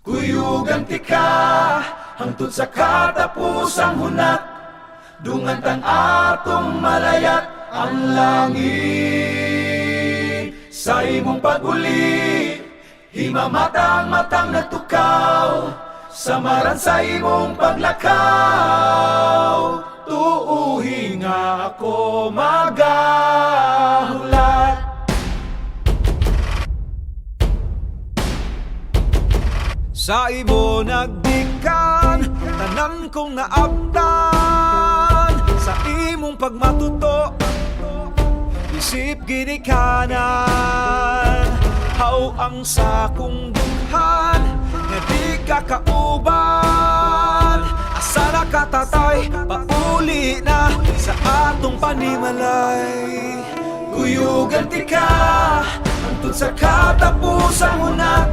Kuyugan ti ka, hangtod sa katapusang hunat, dungan tang atong malayat ang langit. Sa imong pag-uli, himamatang-matang natukaw, samaran sa imong paglakaw. Tuuhi nga ako magahulat. Sa imo nagdikan, tanan kong naabtan, sa imong pagmatuto, isip ginikanan. Haw ang sakong dughan, nga di ka kauban. Asa na katatay, pauli na sa atong panimalay. Kuyugan ti ka, hangtod sa katapusang hunat,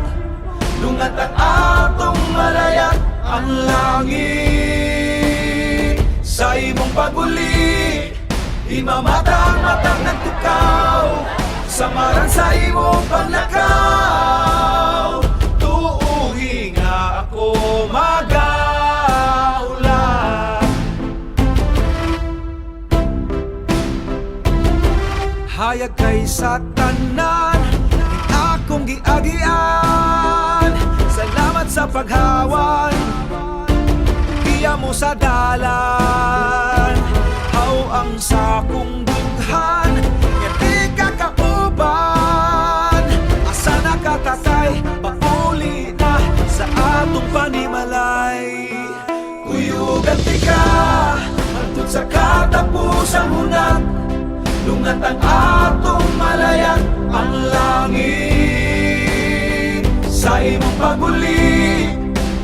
dungat ang atong malayat ang langit. Sa imong pag-uli, himamatang-matang nagtukaw, samaran sa imong paglakaw. Tuuhi nga ako magahulat. Hayag kay sa tanan, akong giagian. Salamat sa paghawan, iya mo sa dalan. Haw ang sakong dughan, nga di ka kauban. Asa na katatay, pauli na sa atong panimalay. Kuyugan ti ka, hangtod sa katapusang hunat, dungat ang atong malayat ang langit. Sa imong pag-uli,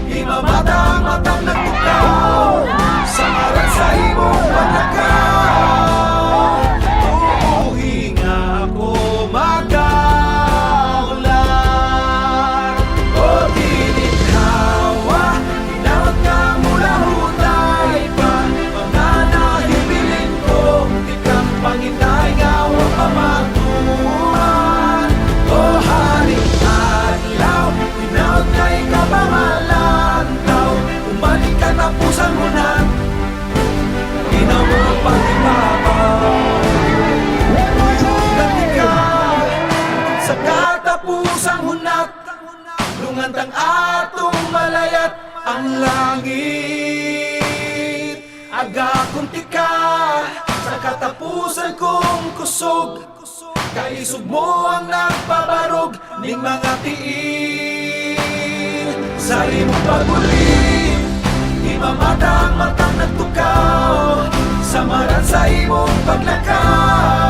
himamatang-matang nagtukaw, samaran sa imong paglakaw. Tuuhi nga ako magahulat. O ginithawa, hinawat nga mula hutay pa, mga nahibilin ko, di kang pangitay nga wang pamatuhan. O haring adlaw, hinawat nga ikaw pamalantaw, umalik ka na pusang hunat, inaw mo ang pag-ibabaw. Kuyugan ti ka, sa katapusang hunat, dungan tang atong malayat ang langit. Agakon ti ka, sa katapusan kong kusog, kaisog mo ang nagpabarog ning mga tiil. Sa imong pag-uli, himamatang-matang nagtukaw, samaran sa imong paglakaw.